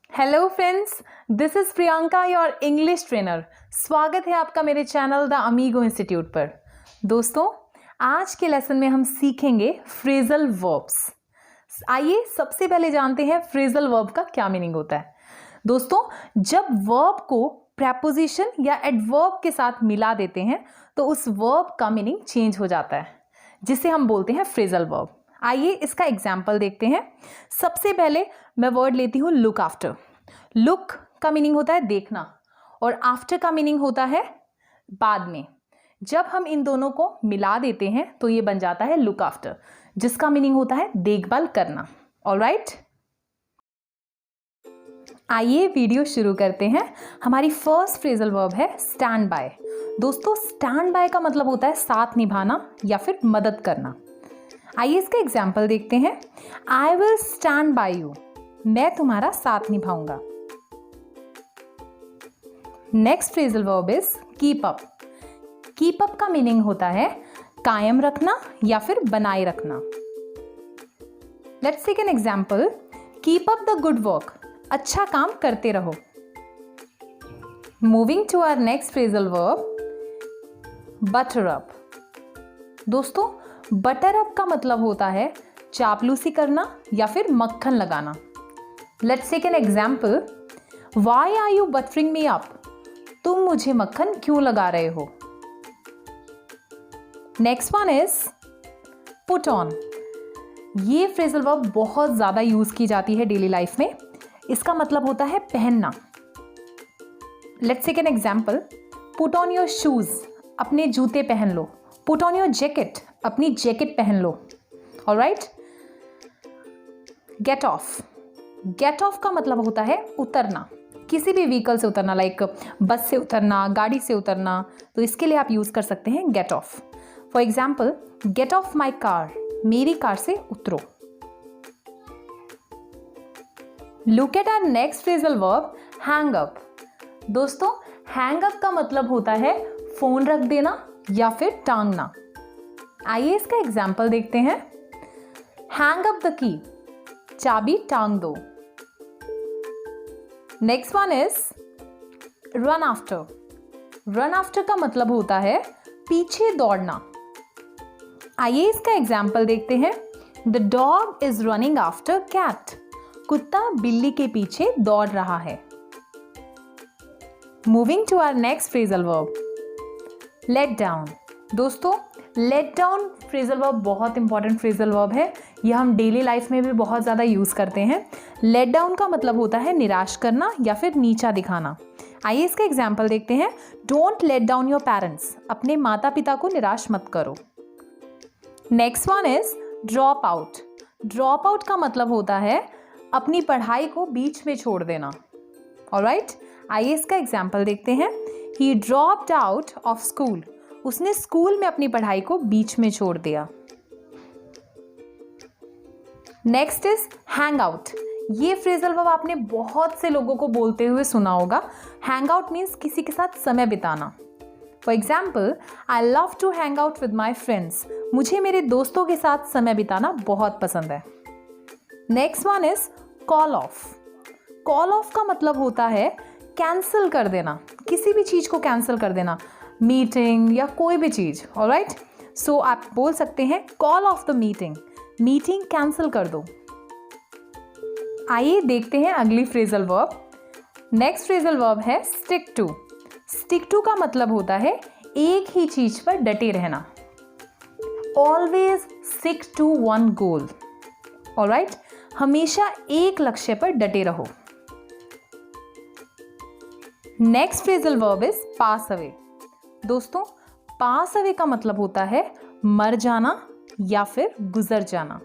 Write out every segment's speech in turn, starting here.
Hello friends, this is Priyanka your English trainer. स्वागत है आपका मेरे चैनल द अमीगो इंस्टीट्यूट पर। दोस्तों, आज के लेसन में हम सीखेंगे फ्रेजल वर्ब्स। आइए सबसे पहले जानते हैं फ्रेजल वर्ब का क्या मीनिंग होता है। दोस्तों, जब वर्ब को प्रेपोजिशन या एडवर्ब के साथ मिला देते हैं तो उस वर्ब का मीनिंग चेंज हो जाता है, जिसे हम बोलते हैं फ्रेजल वर्ब। आइए इसका एग्जाम्पल देखते हैं। सबसे पहले मैं वर्ड लेती हूँ लुक आफ्टर। लुक का मीनिंग होता है देखना और आफ्टर का मीनिंग होता है बाद में। जब हम इन दोनों को मिला देते हैं तो ये बन जाता है लुक आफ्टर, जिसका मीनिंग होता है देखभाल करना। ऑलराइट, आइए वीडियो शुरू करते हैं। हमारी फर्स्ट फ्रेजल वर्ब है स्टैंड बाय। दोस्तों, स्टैंड बाय का मतलब होता है साथ निभाना या फिर मदद करना। आइए इसका एग्जाम्पल देखते हैं। I will stand by you, मैं तुम्हारा साथ निभाऊंगा। Next phrasal verb is keep up. Keep up का मीनिंग होता है कायम रखना या फिर बनाए रखना। Let's take an example. Keep up the good work, अच्छा काम करते रहो। Moving to our next phrasal verb butter up. दोस्तों, बटर अप का मतलब होता है चापलूसी करना या फिर मक्खन लगाना। Let's take an example. Why are you buttering me up, तुम मुझे मक्खन क्यों लगा रहे हो। Next one is put on. ये फ्रेजल वर्ब बहुत ज्यादा यूज की जाती है डेली लाइफ में। इसका मतलब होता है पहनना। Let's take an example. Put on your shoes, अपने जूते पहन लो। पुट ऑन योर जैकेट, अपनी जैकेट पहन लो। Alright, get off. Get off का मतलब होता है उतरना, किसी भी व्हीकल से उतरना, लाइक बस से उतरना, गाड़ी से उतरना। तो इसके लिए आप यूज कर सकते हैं get off. For example, get off my car, मेरी कार से उतरो। Look at our next phrasal verb hang up. दोस्तों, हैंग अप का मतलब होता है फोन रख देना या फिर टांगना। आइए इसका एग्जाम्पल देखते हैं। हैंग अप द की, चाबी टांग दो। Next one is run after. Run after का मतलब होता है पीछे दौड़ना। आइए इसका एग्जाम्पल देखते हैं। The dog is running after cat, कुत्ता बिल्ली के पीछे दौड़ रहा है। Moving to our next phrasal verb let down. दोस्तों, लेट डाउन फ्रेजल वर्ब बहुत इंपॉर्टेंट फ्रेजल वर्ब है। यह हम डेली लाइफ में भी बहुत ज़्यादा यूज़ करते हैं। लेट डाउन का मतलब होता है निराश करना या फिर नीचा दिखाना। आइए इसका एग्जाम्पल देखते हैं। Don't let down your parents, अपने माता पिता को निराश मत करो। Next one is drop out. Drop out का मतलब होता है अपनी पढ़ाई को बीच में छोड़ देना। ऑलराइट, आइए इसका एग्जाम्पल देखते हैं। ही ड्रॉप्ड आउट ऑफ स्कूल, उसने स्कूल में अपनी पढ़ाई को बीच में छोड़ दिया। Next is hang out. ये फ्रेजल वर्ब आपने बहुत से लोगों को बोलते हुए सुना होगा। हैंग आउट मीन्स किसी के साथ समय बिताना। For example, I love to hang out with my friends, मुझे मेरे दोस्तों के साथ समय बिताना बहुत पसंद है। Next one is call of. Call of का मतलब होता है कैंसिल कर देना, किसी भी चीज को कैंसिल कर देना, मीटिंग या कोई भी चीज। ऑलराइट, सो आप बोल सकते हैं call of the meeting, meeting cancel कर दो। आइए देखते हैं अगली phrasal verb. Next phrasal verb है स्टिक टू। स्टिक टू का मतलब होता है एक ही चीज पर डटे रहना। Always stick to one goal. Alright, हमेशा एक लक्ष्य पर डटे रहो। Next phrasal verb is pass away. दोस्तों, पास अवे का मतलब होता है मर जाना या फिर गुजर जाना।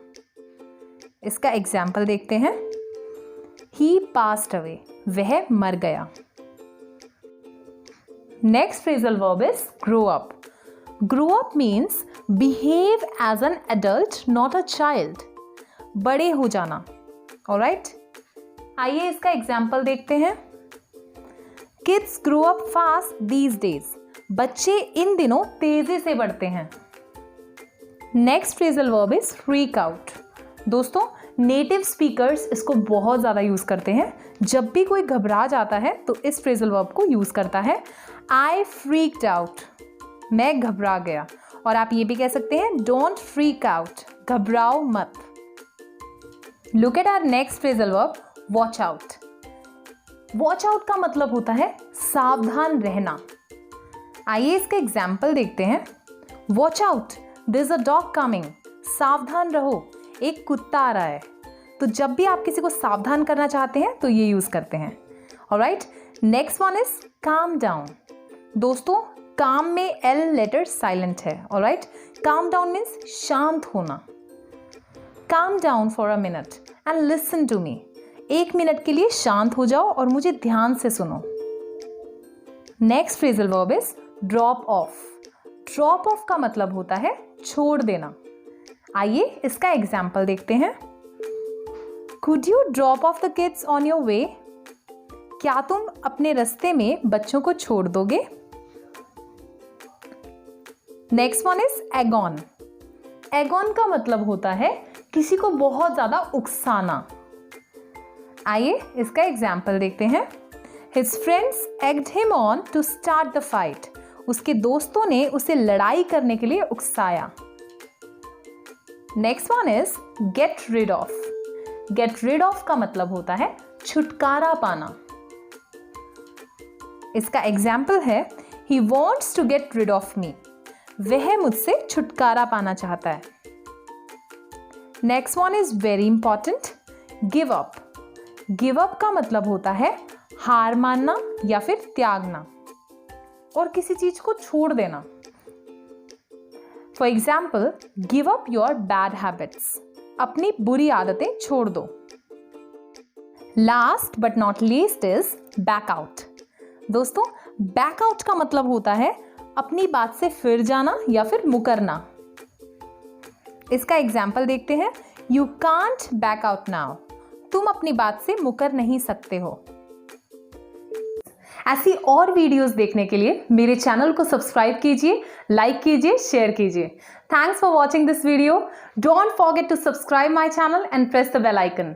इसका एग्जाम्पल देखते हैं। ही पास्ड अवे, वह मर गया। Next phrasal verb is grow up. Grow up means behave as an adult not a child, बड़े हो जाना। ऑलराइट, आइए इसका एग्जाम्पल देखते हैं। Kids grow up fast these days, बच्चे इन दिनों तेजी से बढ़ते हैं। Next phrasal verb is freak out. दोस्तों, नेटिव स्पीकर्स इसको बहुत ज़्यादा यूज़ करते हैं। जब भी कोई घबरा जाता है तो इस फ्रेजल वर्ब को यूज़ करता है। आई फ्रीक्ड आउट, मैं घबरा गया। और आप ये भी कह सकते हैं डोंट फ्रीक आउट, घबराओ मत। Look at our next phrasal verb, watch out. Watch out का मतलब होता है सावधान रहना। आइए इसका एग्जाम्पल देखते हैं। Watch out, there is a dog coming. सावधान रहो, एक कुत्ता आ रहा है। तो जब भी आप किसी को सावधान करना चाहते हैं तो ये यूज करते हैं। Alright, next one is calm down. दोस्तों, काम में एल लेटर साइलेंट है। ऑलराइट, काम डाउन मीन्स शांत होना। Calm down for a minute and listen to me. 1 minute के लिए शांत हो जाओ और मुझे ध्यान से सुनो। Next phrasal verb is drop of. Drop of का मतलब होता है छोड़ देना। आइए इसका एग्जाम्पल देखते हैं। Could you drop off the kids on your way? क्या तुम अपने रास्ते में बच्चों को छोड़ दोगे? Next one is Aegon. Aegon का मतलब होता है किसी को बहुत ज्यादा उकसाना। आइए इसका एग्जाम्पल देखते हैं। His friends egged him on to start the fight. उसके दोस्तों ने उसे लड़ाई करने के लिए उकसाया। Next one is get rid of. Get rid of का मतलब होता है छुटकारा पाना। इसका एग्जाम्पल है he wants to get rid of me. वह मुझसे छुटकारा पाना चाहता है। Next one is very important, give up. Give up का मतलब होता है हार मानना या फिर त्यागना और किसी चीज को छोड़ देना। For example, give up your bad habits. अपनी बुरी आदतें छोड़ दो। Last but not least is back out. दोस्तों, बैक आउट का मतलब होता है अपनी बात से फिर जाना या फिर मुकरना। इसका एग्जाम्पल देखते हैं। You can't back out now. तुम अपनी बात से मुकर नहीं सकते हो। ऐसी और वीडियोस देखने के लिए मेरे चैनल को सब्सक्राइब कीजिए, लाइक कीजिए, शेयर कीजिए। Thanks for watching this video. Don't forget to subscribe my channel and press the bell icon.